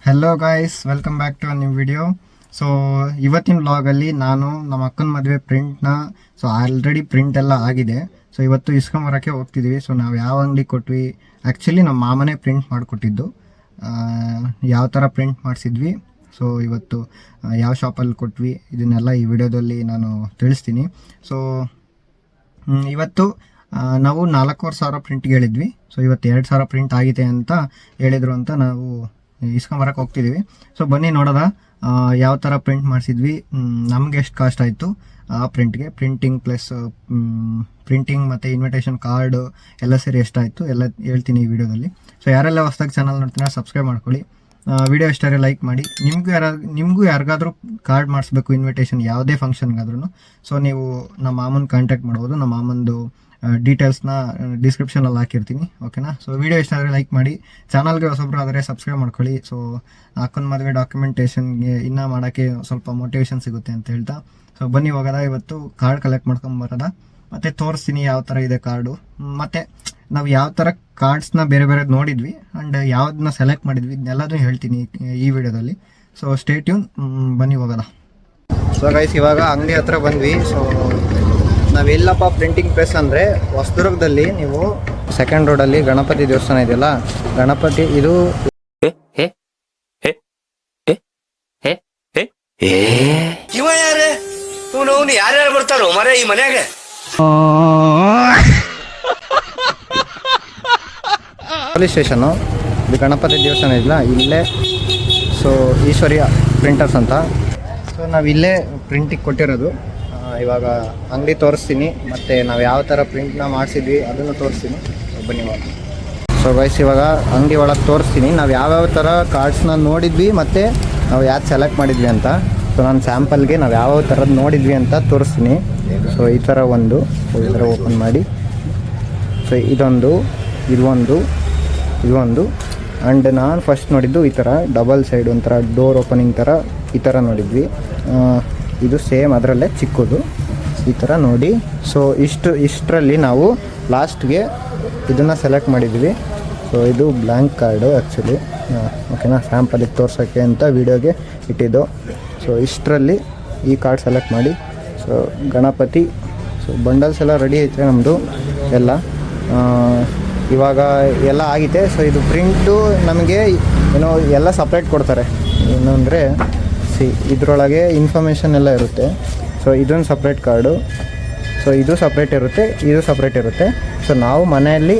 Hello guys, welcome back to a new video. So ಇವತ್ತಿನ ವ್ಲಾಗಲ್ಲಿ ನಾನು ನಮ್ಮ ಅಕ್ಕನ ಮದುವೆ ಪ್ರಿಂಟ್ನ ಆಲ್ರೆಡಿ ಪ್ರಿಂಟ್ ಎಲ್ಲ ಆಗಿದೆ. ಸೊ ಇವತ್ತು ಇಸ್ಕೊಂಬರೋಕ್ಕೆ ಹೋಗ್ತಿದ್ವಿ. ಸೊ ನಾವು ಯಾವ ಅಂಗಡಿ ಕೊಟ್ವಿ, ಆ್ಯಕ್ಚುಲಿ ನಮ್ಮ ಮಾಮನೇ ಪ್ರಿಂಟ್ ಮಾಡಿಕೊಟ್ಟಿದ್ದು. ಯಾವ ಥರ ಪ್ರಿಂಟ್ ಮಾಡಿಸಿದ್ವಿ, ಸೊ ಇವತ್ತು ಯಾವ ಶಾಪಲ್ಲಿ ಕೊಟ್ವಿ, ಇದನ್ನೆಲ್ಲ ಈ ವಿಡಿಯೋದಲ್ಲಿ ನಾನು ತಿಳಿಸ್ತೀನಿ. ಸೊ ಇವತ್ತು ನಾವು 4,500 ಪ್ರಿಂಟ್ಗೆ ಹೇಳಿದ್ವಿ. ಸೊ ಇವತ್ತು 2,000 ಪ್ರಿಂಟ್ ಆಗಿದೆ ಅಂತ ಹೇಳಿದರು ಅಂತ ನಾವು ಇಸ್ಕೊಂಬರಕ್ಕೆ ಹೋಗ್ತಿದ್ದೀವಿ. ಸೊ ಬನ್ನಿ ನೋಡೋದ ಯಾವ ಥರ ಪ್ರಿಂಟ್ ಮಾಡಿಸಿದ್ವಿ, ನಮಗೆ ಎಷ್ಟು ಕಾಸ್ಟ್ ಆಯಿತು ಆ ಪ್ರಿಂಟ್ಗೆ, ಪ್ರಿಂಟಿಂಗ್ ಮತ್ತು ಇನ್ವಿಟೇಷನ್ ಕಾರ್ಡು ಎಲ್ಲ ಸೇರಿ ಎಷ್ಟಾಯಿತು ಎಲ್ಲ ಹೇಳ್ತೀನಿ ಈ ವಿಡಿಯೋದಲ್ಲಿ. ಸೊ ಯಾರೆಲ್ಲ ಹೊಸದಾಗಿ ಚಾನಲ್ ನೋಡ್ತೀನಿ ಸಬ್ಸ್ಕ್ರೈಬ್ ಮಾಡ್ಕೊಳ್ಳಿ. ವಿಡಿಯೋ ಇಷ್ಟಾರೆ ಲೈಕ್ ಮಾಡಿ. ನಿಮಗೂ ಯಾರಿಗಾದರೂ ಕಾರ್ಡ್ ಮಾಡಿಸ್ಬೇಕು, ಇನ್ವಿಟೇಷನ್ ಯಾವುದೇ ಫಂಕ್ಷನ್ಗಾದ್ರೂ, ಸೊ ನೀವು ನಮ್ಮ ಮಾಮನ ಕಾಂಟ್ಯಾಕ್ಟ್ ಮಾಡ್ಬೋದು. ನಮ್ಮ ಮಾಮಂದು ಡೀಟೇಲ್ಸ್ನ ಡಿಸ್ಕ್ರಿಪ್ಷನಲ್ಲಿ ಹಾಕಿರ್ತೀನಿ, ಓಕೆನಾ. ಸೊ ವಿಡಿಯೋ ಇಷ್ಟ ಆದರೆ ಲೈಕ್ ಮಾಡಿ, ಚಾನಲ್ಗೆ ಹೊಸೊಬ್ರು ಆದರೆ ಸಬ್ಸ್ಕ್ರೈಬ್ ಮಾಡ್ಕೊಳ್ಳಿ. ಸೊ ಅಕ್ಕನ ಮದುವೆ ಡಾಕ್ಯುಮೆಂಟೇಷನ್ಗೆ ಇನ್ನೂ ಮಾಡೋಕ್ಕೆ ಸ್ವಲ್ಪ ಮೋಟಿವೇಶನ್ ಸಿಗುತ್ತೆ ಅಂತ ಹೇಳ್ತಾ, ಸೊ ಬನ್ನಿ ಹೋಗೋದ. ಇವತ್ತು ಕಾರ್ಡ್ ಕಲೆಕ್ಟ್ ಮಾಡ್ಕೊಂಬರೋದ, ಮತ್ತು ತೋರಿಸ್ತೀನಿ ಯಾವ ಥರ ಇದೆ ಕಾರ್ಡು, ಮತ್ತು ನಾವು ಯಾವ ಥರ ಕಾರ್ಡ್ಸ್ನ ಬೇರೆ ಬೇರೆ ನೋಡಿದ್ವಿ ಆ್ಯಂಡ್ ಯಾವುದನ್ನ ಸೆಲೆಕ್ಟ್ ಮಾಡಿದ್ವಿ ಇದನ್ನೆಲ್ಲದೂ ಹೇಳ್ತೀನಿ ಈ ವಿಡಿಯೋದಲ್ಲಿ. ಸೊ ಸ್ಟೇ ಟ್ಯೂನ್, ಬನ್ನಿ ಹೋಗೋದ. ಸೊ ಗೈಸ್, ಇವಾಗ ಅಂಗಡಿ ಹತ್ರ ಬಂದ್ವಿ. ಸೊ ನಾವೆಲ್ಲಪ್ಪ ಪ್ರಿಂಟಿಂಗ್ ಪ್ರೆಸ್ ಅಂದರೆ ಹೊಸದುರ್ಗದಲ್ಲಿ, ನೀವು ಸೆಕೆಂಡ್ ರೋಡಲ್ಲಿ ಗಣಪತಿ ದೇವಸ್ಥಾನ ಇದೆಯಲ್ಲ, ಗಣಪತಿ ಇದು ಯಾರ್ಯಾರು ಬರ್ತಾರೋ ಮರೆ ಈ ಮನ್ಯಾಗ. ಪೊಲೀಸ್ ಸ್ಟೇಷನು, ಇದು ಗಣಪತಿ ದೇವಸ್ಥಾನ ಇದೆಯಲ್ಲ ಇಲ್ಲೇ. ಸೊ ಈಶ್ವರ್ಯ ಪ್ರಿಂಟರ್ಸ್ ಅಂತ. ಸೊ ನಾವು ಇಲ್ಲೇ ಪ್ರಿಂಟಿಗೆ ಕೊಟ್ಟಿರೋದು. ಇವಾಗ ಅಂಗಡಿ ತೋರಿಸ್ತೀನಿ, ಮತ್ತು ನಾವು ಯಾವ ಥರ ಪ್ರಿಂಟ್ನ ಮಾಡಿಸಿದ್ವಿ ಅದನ್ನು ತೋರಿಸ್ತೀನಿ. ಬನ್ನಿ ಇವಾಗ. ಸೊ ಗೈಸ್, ಇವಾಗ ಅಂಗಡಿ ಒಳಗೆ ತೋರಿಸ್ತೀನಿ ನಾವು ಯಾವ್ಯಾವ ಥರ ಕಾರ್ಡ್ಸ್ನ ನೋಡಿದ್ವಿ ಮತ್ತು ನಾವು ಯಾವ್ದು ಸೆಲೆಕ್ಟ್ ಮಾಡಿದ್ವಿ ಅಂತ. ಸೊ ನಾನು ಸ್ಯಾಂಪಲ್ಗೆ ನಾವು ಯಾವ್ಯಾವ ಥರದ್ದು ನೋಡಿದ್ವಿ ಅಂತ ತೋರಿಸ್ತೀನಿ. ಸೊ ಈ ಥರ ಈ ಥರ ಓಪನ್ ಮಾಡಿ, ಸೊ ಇದೊಂದು ಆ್ಯಂಡ್ ನಾನು ಫಸ್ಟ್ ನೋಡಿದ್ದು ಈ ಥರ ಡಬಲ್ ಸೈಡ್ ಒಂಥರ ಡೋರ್ ಓಪನಿಂಗ್ ಥರ ಈ ಥರ ನೋಡಿದ್ವಿ. ಇದು ಸೇಮ್ ಅದರಲ್ಲೇ ಚಿಕ್ಕದು ಈ ಥರ ನೋಡಿ. ಸೊ ಇಷ್ಟರಲ್ಲಿ ನಾವು ಲಾಸ್ಟ್ಗೆ ಇದನ್ನು ಸೆಲೆಕ್ಟ್ ಮಾಡಿದ್ವಿ. ಸೊ ಇದು ಬ್ಲ್ಯಾಂಕ್ ಕಾರ್ಡು ಆ್ಯಕ್ಚುಲಿ, ಓಕೆನಾ, ಸ್ಯಾಂಪಲಿಗೆ ತೋರ್ಸೋಕ್ಕೆ ಅಂತ ವೀಡಿಯೋಗೆ ಇಟ್ಟಿದ್ದು. ಸೊ ಇಷ್ಟರಲ್ಲಿ ಈ ಕಾರ್ಡ್ ಸೆಲೆಕ್ಟ್ ಮಾಡಿ. ಸೊ ಗಣಪತಿ, ಸೊ ಬಂಡಲ್ಸ್ ಎಲ್ಲ ರೆಡಿ ಐತೆ ನಮ್ಮದು ಎಲ್ಲ. ಇವಾಗ ಎಲ್ಲ ಆಗಿದೆ. ಸೊ ಇದು ಪ್ರಿಂಟು ನಮಗೆ ಎಲ್ಲ ಸಪ್ರೇಟ್ ಕೊಡ್ತಾರೆ. ಏನು ಅಂದರೆ ಇದರೊಳಗೆ ಇನ್ಫಾರ್ಮೇಷನ್ ಎಲ್ಲ ಇರುತ್ತೆ. ಸೊ ಇದೊಂದು ಸಪ್ರೇಟ್ ಕಾರ್ಡು, ಸೊ ಇದು ಸಪ್ರೇಟ್ ಇರುತ್ತೆ. ಸೊ ನಾವು ಮನೆಯಲ್ಲಿ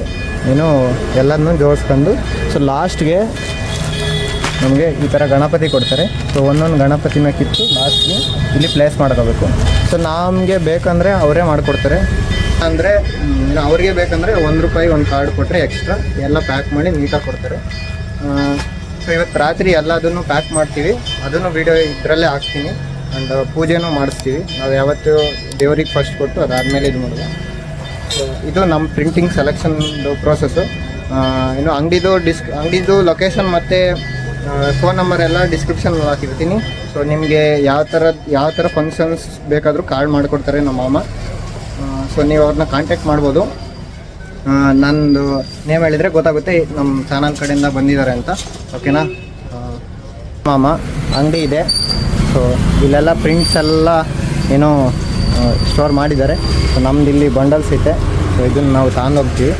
ಎಲ್ಲನೂ ಜೋಡಿಸ್ಕೊಂಡು, ಸೊ ಲಾಸ್ಟ್ಗೆ ನಮಗೆ ಈ ಥರ ಗಣಪತಿ ಕೊಡ್ತಾರೆ. ಸೊ ಒಂದೊಂದು ಗಣಪತಿನ ಕಿತ್ತು ಲಾಸ್ಟ್ಗೆ ಇಲ್ಲಿ ಪ್ಲೇಸ್ ಮಾಡ್ಕೋಬೇಕು. ಸೊ ನಮಗೆ ಬೇಕಂದರೆ ಅವರೇ ಮಾಡಿಕೊಡ್ತಾರೆ, ಅಂದರೆ ಅವ್ರಿಗೆ ಬೇಕಂದರೆ ₹1 ಒಂದು ಕಾರ್ಡ್ ಕೊಟ್ಟರೆ ಎಕ್ಸ್ಟ್ರಾ ಎಲ್ಲ ಪ್ಯಾಕ್ ಮಾಡಿ ನೀಟಾಗಿ ಕೊಡ್ತಾರೆ. ಸೊ ಇವತ್ತು ರಾತ್ರಿ ಎಲ್ಲದನ್ನು ಪ್ಯಾಕ್ ಮಾಡ್ತೀವಿ, ಅದನ್ನು ವೀಡಿಯೋ ಇದರಲ್ಲೇ ಹಾಕ್ತೀನಿ. ಆ್ಯಂಡ್ ಪೂಜೆನೂ ಮಾಡಿಸ್ತೀವಿ. ನಾವು ಯಾವತ್ತು ದೇವ್ರಿಗೆ ಫಸ್ಟ್ ಕೊಟ್ಟು ಅದಾದಮೇಲೆ ಇದು ಮಾಡೋದು. ಸೊ ಇದು ನಮ್ಮ ಪ್ರಿಂಟಿಂಗ್ ಸೆಲೆಕ್ಷನ್ದು ಪ್ರೋಸೆಸ್ಸು. ಅಂಗಡಿದು ಲೊಕೇಶನ್ ಮತ್ತು ಫೋನ್ ನಂಬರ್ ಎಲ್ಲ ಡಿಸ್ಕ್ರಿಪ್ಷನಲ್ಲಿ ಹಾಕಿರ್ತೀನಿ. ಸೊ ನಿಮಗೆ ಯಾವ ಥರ ಫಂಕ್ಷನ್ಸ್ ಬೇಕಾದರೂ ಕಾರ್ಡ್ ಮಾಡಿಕೊಡ್ತಾರೆ ನಮ್ಮ ಮಾಮ. ಸೊ ನೀವು ಅವ್ರನ್ನ ಕಾಂಟ್ಯಾಕ್ಟ್ ಮಾಡ್ಬೋದು. ನಂದು ನೇಮ್ ಹೇಳಿದರೆ ಗೊತ್ತಾಗುತ್ತೆ ನಮ್ಮ ಚಾನಲ್ ಕಡೆಯಿಂದ ಬಂದಿದ್ದಾರೆ ಅಂತ, ಓಕೆನಾ. ಮಾಮ ಅಂಗಡಿ ಇದೆ. ಸೊ ಇಲ್ಲೆಲ್ಲ ಪ್ರಿಂಟ್ಸ್ ಎಲ್ಲ ಸ್ಟೋರ್ ಮಾಡಿದ್ದಾರೆ. ಸೊ ನಮ್ದು ಇಲ್ಲಿ ಬಂಡಲ್ಸ್ ಐತೆ. ಸೊ ಇದನ್ನು ನಾವು ತಗೊಂಡೋಗ್ತೀವಿ.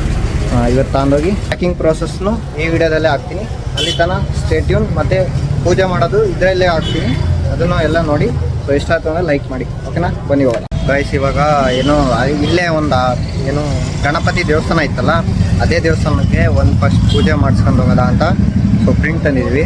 ಇವತ್ತು ತಗೊಂಡೋಗಿ ಪ್ಯಾಕಿಂಗ್ ಪ್ರೋಸೆಸ್ನು ಈ ವಿಡಿಯೋದಲ್ಲೇ ಹಾಕ್ತೀನಿ. ಅಲ್ಲಿ ತನಕ ಸ್ಟೇ ಟ್ಯೂನ್. ಮತ್ತು ಪೂಜೆ ಮಾಡೋದು ಇದರಲ್ಲೇ ಹಾಕ್ತೀನಿ, ಅದನ್ನು ಎಲ್ಲ ನೋಡಿ. ಸೊ ಇಷ್ಟ ಆಯ್ತು ಅಂದರೆ ಲೈಕ್ ಮಾಡಿ, ಓಕೆನಾ. ಬನ್ನಿ ಹೋಗೋಣ ಗೈಸ್. ಇವಾಗ ಇಲ್ಲೇ ಒಂದು ಗಣಪತಿ ದೇವಸ್ಥಾನ ಇತ್ತಲ್ಲ, ಅದೇ ದೇವಸ್ಥಾನಕ್ಕೆ ಫಸ್ಟ್ ಪೂಜೆ ಮಾಡಿಸ್ಕೊಂಡು ಹೋಗೋದ ಅಂತ ಸೊ ಪ್ರಿಂಟ್ ತಂದಿದ್ವಿ.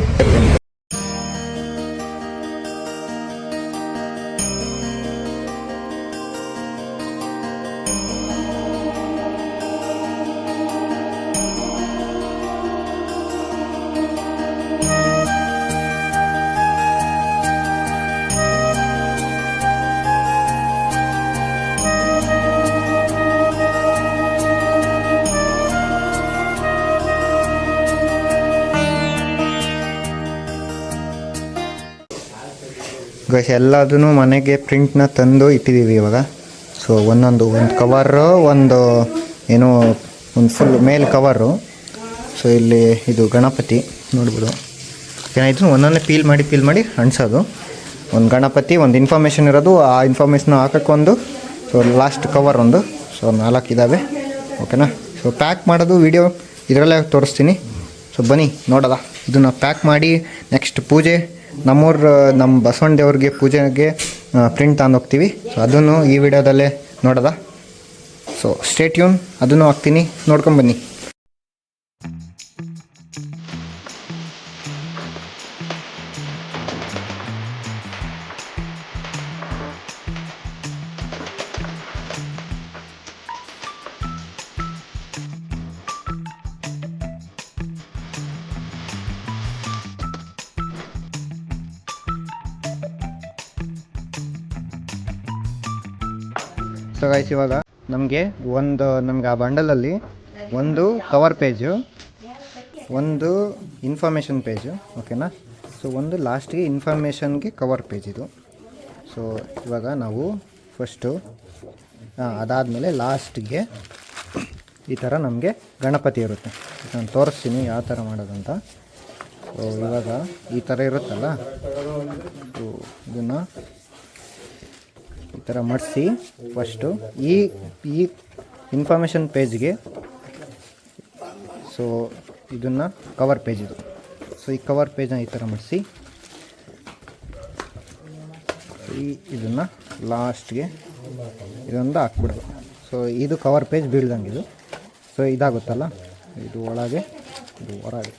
ಗೈಸ್ ಎಲ್ಲದೂ ಮನೆಗೆ ಪ್ರಿಂಟ್ನ ತಂದು ಇಟ್ಟಿದ್ದೀವಿ ಇವಾಗ. ಸೊ ಒಂದು ಕವರು, ಒಂದು ಏನು ಒಂದು ಫುಲ್ ಮೇಲ್ ಕವರು. ಸೊ ಇಲ್ಲಿ ಇದು ಗಣಪತಿ ನೋಡ್ಬೋದು. ಏನಾಯಿತು ಒಂದೊಂದೇ ಪೀಲ್ ಮಾಡಿ ಅಂಟಿಸೋದು. ಒಂದು ಗಣಪತಿ, ಒಂದು ಇನ್ಫಾರ್ಮೇಷನ್ ಇರೋದು, ಆ ಇನ್ಫಾರ್ಮೇಷನ್ ಹಾಕೋಕ್ಕೊಂದು, ಸೊ ಲಾಸ್ಟ್ ಕವರ್ ಒಂದು. ಸೊ 4 ಇದ್ದಾವೆ. ಓಕೆನಾ. ಸೊ ಪ್ಯಾಕ್ ಮಾಡೋದು ವಿಡಿಯೋ ಇದರಲ್ಲೇ ತೋರಿಸ್ತೀನಿ. ಸೊ ಬನ್ನಿ ನೋಡೋದ. ಇದನ್ನು ಪ್ಯಾಕ್ ಮಾಡಿ ನೆಕ್ಸ್ಟ್ ಪೂಜೆ ನಮ್ಮ ಬಸವಣ್ಣ ದೇವ್ರಿಗೆ ಪೂಜೆಗೆ ಪ್ರಿಂಟ್ ತಗೊಂಡು ಹೋಗ್ತೀವಿ. ಸೊ ಅದನ್ನು ಈ ವಿಡಿಯೋದಲ್ಲೇ ನೋಡೋದ. ಸೊ ಸ್ಟೇ ಟ್ಯೂನ್, ಅದನ್ನು ಹಾಕ್ತೀನಿ, ನೋಡ್ಕೊಂಬನ್ನಿ. ಸೊ ಗೈಸ್, ಇವಾಗ ನಮಗೆ ಆ ಬಂಡಲಲ್ಲಿ ಒಂದು ಕವರ್ ಪೇಜು, ಒಂದು ಇನ್ಫಾರ್ಮೇಷನ್ ಪೇಜು. ಓಕೆನಾ. ಸೊ ಒಂದು ಲಾಸ್ಟಿಗೆ ಇನ್ಫಾರ್ಮೇಷನ್ಗೆ ಕವರ್ ಪೇಜ್ ಇದು. ಸೊ ಇವಾಗ ನಾವು ಫಸ್ಟು ಅದಾದಮೇಲೆ ಲಾಸ್ಟಿಗೆ ಈ ಥರ ನಮಗೆ ಗಣಪತಿ ಇರುತ್ತೆ. ನಾನು ತೋರಿಸ್ತೀನಿ ಯಾವ ಥರ ಮಾಡೋದಂತ. ಸೊ ಇವಾಗ ಈ ಥರ ಇರುತ್ತಲ್ಲ, ಸೊ ಇದನ್ನು ಈ ಥರ ಮಾಡಿಸಿ ಫಸ್ಟು ಈ ಇನ್ಫಾರ್ಮೇಷನ್ ಪೇಜ್ಗೆ, ಸೊ ಇದನ್ನು ಕವರ್ ಪೇಜ್ ಇದು. ಸೊ ಈ ಕವರ್ ಪೇಜನ್ನ ಈ ಥರ ಮಾಡಿಸಿ ಇದನ್ನು ಲಾಸ್ಟ್ಗೆ ಇದೊಂದು ಹಾಕ್ಬಿಡೋದು. ಸೊ ಇದು ಕವರ್ ಪೇಜ್ ಬೀಳ್ದಂಗೆ ಇದು. ಸೊ ಇದಾಗುತ್ತಲ್ಲ, ಇದು ಒಳಗೆ, ಇದು ಹೊರಗೆ.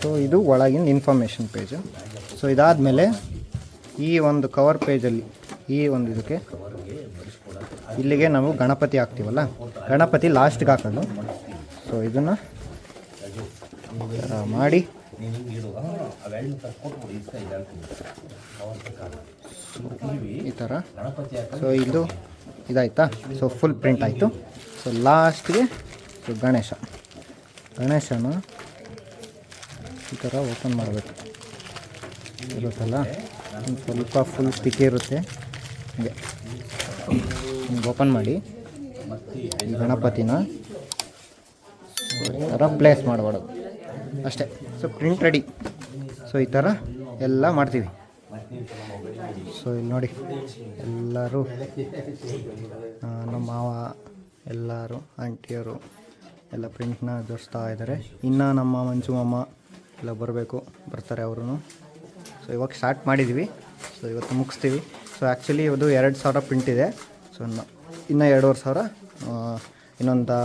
ಸೊ ಇದು ಒಳಗಿನ ಇನ್ಫಾರ್ಮೇಷನ್ ಪೇಜು. ಸೊ ಇದಾದಮೇಲೆ ಈ ಒಂದು ಕವರ್ ಪೇಜಲ್ಲಿ ಈ ಒಂದು ಇದಕ್ಕೆ ಇಲ್ಲಿಗೆ ನಾವು ಗಣಪತಿ ಹಾಕ್ತೀವಲ್ಲ, ಗಣಪತಿ ಲಾಸ್ಟ್ಗೆ ಹಾಕೋದು. ಸೊ ಇದನ್ನು ಮಾಡಿ ಈ ಥರ. ಸೊ ಇದು ಇದಾಯ್ತಾ. ಸೊ ಫುಲ್ ಪ್ರಿಂಟ್ ಆಯಿತು. ಸೊ ಲಾಸ್ಟ್ಗೆ ಸೊ ಗಣೇಶನ ಈ ಥರ ಓಪನ್ ಮಾಡಬೇಕು. ಇರುತ್ತಲ್ಲ, ಒಂದು ಸ್ವಲ್ಪ ಫುಲ್ ಸ್ಟಿಕ್ಕಿ ಇರುತ್ತೆ. ಹೀಗೆ ಓಪನ್ ಮಾಡಿ ಈ ಗಣಪತಿನ ಈ ಥರ ಪ್ಲೇಸ್ ಮಾಡಬಾರ್ದು ಅಷ್ಟೇ. So print ready. ಸೊ ಈ ಥರ ಎಲ್ಲ ಮಾಡ್ತೀವಿ. ಸೊ ಇಲ್ಲಿ ನೋಡಿ, ಎಲ್ಲರೂ ನಮ್ಮ ಮಾವ ಎಲ್ಲರೂ ಆಂಟಿಯರು ಎಲ್ಲ ಪ್ರಿಂಟ್ನ ಜೋಡಿಸ್ತಾ ಇದ್ದಾರೆ. ಇನ್ನು ನಮ್ಮ ಮಂಜು ಮಾಮ ಎಲ್ಲ ಬರ್ತಾರೆ ಅವರು. ಸೊ ಇವಾಗ ಸ್ಟಾರ್ಟ್ ಮಾಡಿದ್ದೀವಿ. ಸೊ ಇವತ್ತು ಮುಗಿಸ್ತೀವಿ. ಸೊ ಆ್ಯಕ್ಚುಲಿ ಇದು 2,000 ಪ್ರಿಂಟ್ ಇದೆ. ಸೊ ಇನ್ನೂ 2,500 ಇನ್ನೊಂದು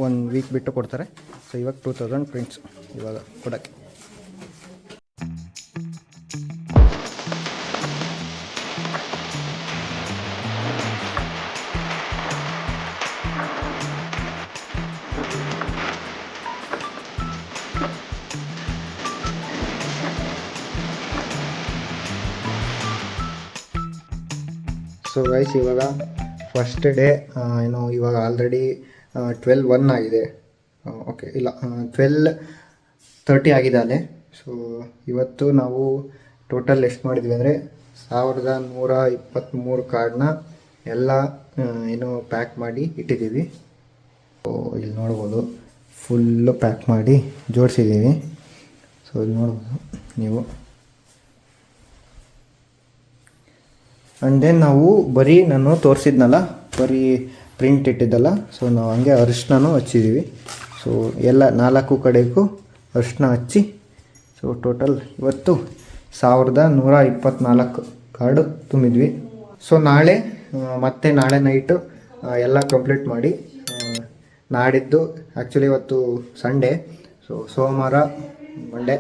1 ವೀಕ್ ಬಿಟ್ಟು ಕೊಡ್ತಾರೆ. ಸೊ ಇವಾಗ 2,000 ಪ್ರಿಂಟ್ಸ್ ಇವಾಗ ಕೊಡೋಕ್ಕೆ. ಸೊ ಗೈಸ್, ಇವಾಗ ಫಸ್ಟ್ ಡೇ ಇವಾಗ ಆಲ್ರೆಡಿ 12:01 ಆಗಿದೆ. ಓಕೆ, ಇಲ್ಲ 12:30 ಆಗಿದೆ ಅಲ್ಲೇ. ಸೊ ಇವತ್ತು ನಾವು ಟೋಟಲ್ ಎಷ್ಟು ಮಾಡಿದ್ವಿ ಅಂದರೆ 1,123 ಕಾರ್ಡ್ನ ಎಲ್ಲ ಪ್ಯಾಕ್ ಮಾಡಿ ಇಟ್ಟಿದ್ದೀವಿ. ಸೊ ಇಲ್ಲಿ ನೋಡ್ಬೋದು, ಫುಲ್ಲು ಪ್ಯಾಕ್ ಮಾಡಿ ಜೋಡಿಸಿದ್ದೀವಿ. ಸೊ ಇಲ್ಲಿ ನೋಡ್ಬೋದು ನೀವು. ಆ್ಯಂಡ್ ದೆನ್ ನಾವು ನಾನು ತೋರಿಸಿದ್ನಲ್ಲ, ಬರೀ ಪ್ರಿಂಟ್ ಇಟ್ಟಿದ್ದಲ್ಲ. ಸೊ ನಾವು ಹಂಗೆ ಅರಿಶಿನೂ ಹಚ್ಚಿದ್ದೀವಿ. ಸೊ ಎಲ್ಲ 4 ಕಡೆಗೂ ಅರಿಶಿನ ಹಚ್ಚಿ, ಸೊ ಟೋಟಲ್ ಇವತ್ತು 1,124 ಕಾರ್ಡು ತುಂಬಿದ್ವಿ. ಸೊ ನಾಳೆ ನೈಟು ಎಲ್ಲ ಕಂಪ್ಲೀಟ್ ಮಾಡಿ, ನಾಡಿದ್ದು ಆ್ಯಕ್ಚುಲಿ ಇವತ್ತು ಸಂಡೇ. ಸೊ ಸೋಮವಾರ ಮಂಡೇ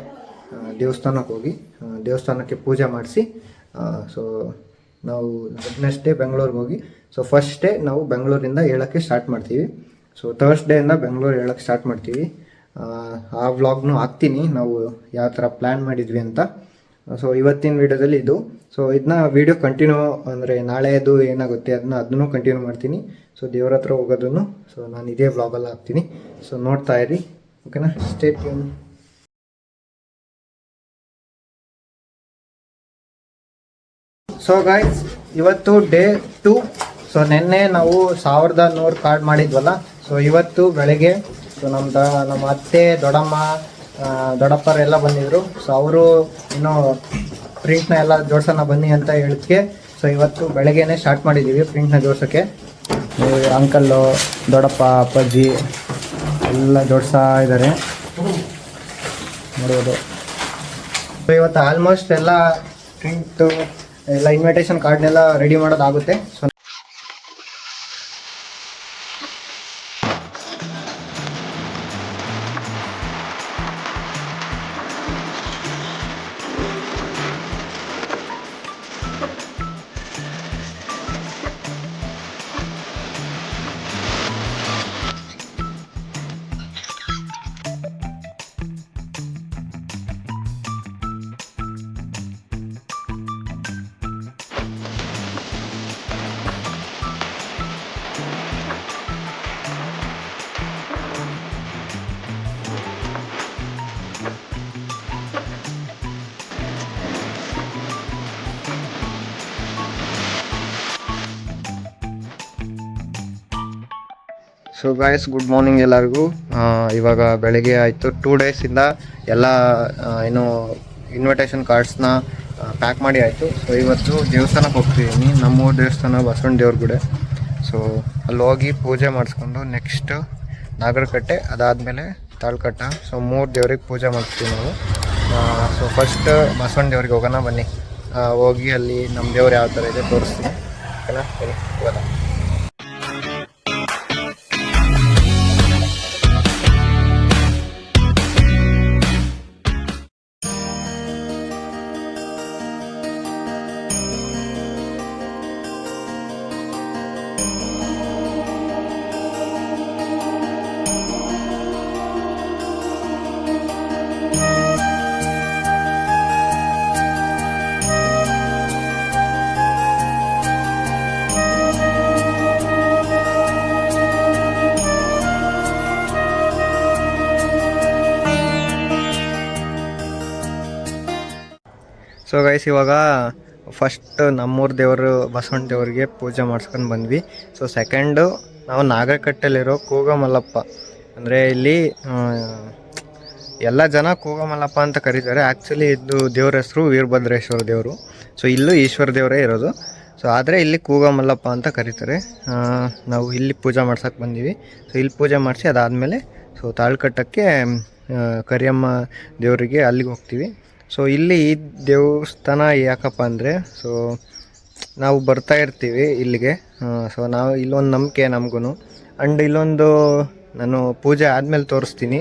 ದೇವಸ್ಥಾನಕ್ಕೆ ಹೋಗಿ ದೇವಸ್ಥಾನಕ್ಕೆ ಪೂಜೆ ಮಾಡಿಸಿ, ಸೊ ನಾವು ನೆಕ್ಸ್ಟ್ ಡೇ ಬೆಂಗಳೂರಿಗೆ ಹೋಗಿ, ಸೊ ಫಸ್ಟ್ ಡೇ ನಾವು ಬೆಂಗಳೂರಿಂದ ಹೇಳೋಕ್ಕೆ ಸ್ಟಾರ್ಟ್ ಮಾಡ್ತೀವಿ. ಸೊ ಥರ್ಸ್ಡೇಯಿಂದ ಬೆಂಗಳೂರು ಹೇಳೋಕ್ಕೆ ಸ್ಟಾರ್ಟ್ ಮಾಡ್ತೀವಿ. ಆ ವ್ಲಾಗ್ನೂ ಹಾಕ್ತೀನಿ, ನಾವು ಯಾವ ಥರ ಪ್ಲ್ಯಾನ್ ಮಾಡಿದ್ವಿ ಅಂತ. ಸೊ ಇವತ್ತಿನ ವೀಡಿಯೋದಲ್ಲಿ ಇದು. ಸೊ ಇದನ್ನ ವೀಡಿಯೋ ಕಂಟಿನ್ಯೂ ಅಂದರೆ ನಾಳೆದು ಏನಾಗುತ್ತೆ ಅದನ್ನು ಕಂಟಿನ್ಯೂ ಮಾಡ್ತೀನಿ. ಸೊ ದೇವ್ರ ಹತ್ರ ಹೋಗೋದನ್ನು ಸೊ ನಾನು ಇದೇ ವ್ಲಾಗಲ್ಲಿ ಹಾಕ್ತೀನಿ. ಸೊ ನೋಡ್ತಾ ಇರಿ, ಓಕೆನಾ. Stay tune. So guys, ಇವತ್ತು ಡೇ 2. ಸೊ ನಿನ್ನೆ ನಾವು 1100 ಕಾರ್ಡ್ ಮಾಡಿದ್ವಲ್ಲ. ಸೊ ಇವತ್ತು ಬೆಳಗ್ಗೆ ಸೊ ನಮ್ಮ ಅತ್ತೆ ದೊಡ್ಡಪ್ಪರೆಲ್ಲ ಬಂದಿದ್ರು. ಸೊ ಅವರು ಇನ್ನೂ ಪ್ರಿಂಟ್ನ ಎಲ್ಲ ಜೋಡ್ಸೋಣ ಬನ್ನಿ ಅಂತ ಹೇಳಿದ್ಕೆ ಸೊ ಇವತ್ತು ಬೆಳಗ್ಗೆನೇ ಸ್ಟಾರ್ಟ್ ಮಾಡಿದ್ದೀವಿ ಪ್ರಿಂಟ್ನ ಜೋಡ್ಸೋಕ್ಕೆ. ಅಂಕಲ್ಲು, ದೊಡ್ಡಪ್ಪ, ಅಪ್ಪಾಜಿ ಎಲ್ಲ ಜೋಡ್ಸಾ ಇದ್ದಾರೆ ನೋಡ್ಬೋದು. ಸೊ ಇವತ್ತು ಆಲ್ಮೋಸ್ಟ್ ಎಲ್ಲ ಪ್ರಿಂಟು ಎಲ್ಲ ಇನ್ವಿಟೇಷನ್ ಕಾರ್ಡ್ನೆಲ್ಲ ರೆಡಿ ಮಾಡೋದಾಗುತ್ತೆ. So so guys, good morning ಎಲ್ಲರಿಗೂ. ಇವಾಗ ಬೆಳಗ್ಗೆ ಆಯಿತು. 2 ಡೇಸಿಂದ ಎಲ್ಲ ಏನು ಇನ್ವಿಟೇಷನ್ ಕಾರ್ಡ್ಸ್ನ ಪ್ಯಾಕ್ ಮಾಡಿ ಆಯಿತು. ಸೊ ಇವತ್ತು ದೇವಸ್ಥಾನಕ್ಕೆ ಹೋಗ್ತಿದ್ದೀನಿ, ನಮ್ಮೂರು ದೇವಸ್ಥಾನ ಬಸವಣ್ಣ ದೇವ್ರ ಗುಡಿ. ಸೊ ಅಲ್ಲಿ ಹೋಗಿ ಪೂಜೆ ಮಾಡಿಸ್ಕೊಂಡು ನೆಕ್ಸ್ಟ್ ನಾಗರಕಟ್ಟೆ, ಅದಾದಮೇಲೆ ತಾಳ್ಕಟ್ಟ. ಸೊ 3 ದೇವ್ರಿಗೆ ಪೂಜೆ ಮಾಡಿಸ್ತೀವಿ ನಾವು. ಸೊ ಫಸ್ಟ್ ಬಸವಣ್ಣ ದೇವ್ರಿಗೆ ಹೋಗೋಣ ಬನ್ನಿ. ಹೋಗಿ ಅಲ್ಲಿ ನಮ್ಮ ದೇವ್ರು ಯಾವ ಥರ ಇದೆ ತೋರಿಸ್ತೀನಿ, ಓಕೆನಾ? ಬನ್ನಿ ಹೋಗೋಣ. ಸೊ ಗೈಸ್, ಇವಾಗ ಫಸ್ಟ್ ನಮ್ಮೂರು ದೇವರು ಬಸವಣ್ಣ ದೇವರಿಗೆ ಪೂಜೆ ಮಾಡಿಸ್ಕೊಂಡು ಬಂದ್ವಿ. ಸೊ ಸೆಕೆಂಡು ನಾವು ನಾಗರಕಟ್ಟೆಯಲ್ಲಿರೋ ಕೂಗಮಲ್ಲಪ್ಪ, ಅಂದರೆ ಇಲ್ಲಿ ಎಲ್ಲ ಜನ ಕೂಗಮಲ್ಲಪ್ಪ ಅಂತ ಕರೀತಾರೆ. ಆ್ಯಕ್ಚುಲಿ ಇದು ದೇವ್ರ ಹೆಸರು ವೀರಭದ್ರೇಶ್ವರ ದೇವರು. ಸೊ ಇಲ್ಲೂ ಈಶ್ವರ ದೇವರೇ ಇರೋದು. ಸೊ ಆದರೆ ಇಲ್ಲಿ ಕೂಗಮಲ್ಲಪ್ಪ ಅಂತ ಕರೀತಾರೆ. ನಾವು ಇಲ್ಲಿ ಪೂಜೆ ಮಾಡ್ಸೋಕ್ಕೆ ಬಂದೀವಿ. ಸೊ ಇಲ್ಲಿ ಪೂಜೆ ಮಾಡಿಸಿ ಅದಾದಮೇಲೆ ಸೊ ತಾಳ್ಕಟ್ಟಕ್ಕೆ ಕರಿಯಮ್ಮ ದೇವರಿಗೆ ಅಲ್ಲಿಗೆ ಹೋಗ್ತೀವಿ. ಸೊ ಇಲ್ಲಿ ಈ ದೇವಸ್ಥಾನ ಯಾಕಪ್ಪ ಅಂದರೆ, ಸೊ ನಾವು ಬರ್ತಾ ಇರ್ತೀವಿ ಇಲ್ಲಿಗೆ. ಸೊ ನಾವು ಇಲ್ಲೊಂದು ನಂಬಿಕೆ ನಮಗೂ. ಆ್ಯಂಡ್ ಇಲ್ಲೊಂದು ನಾನು ಪೂಜೆ ಆದಮೇಲೆ ತೋರಿಸ್ತೀನಿ.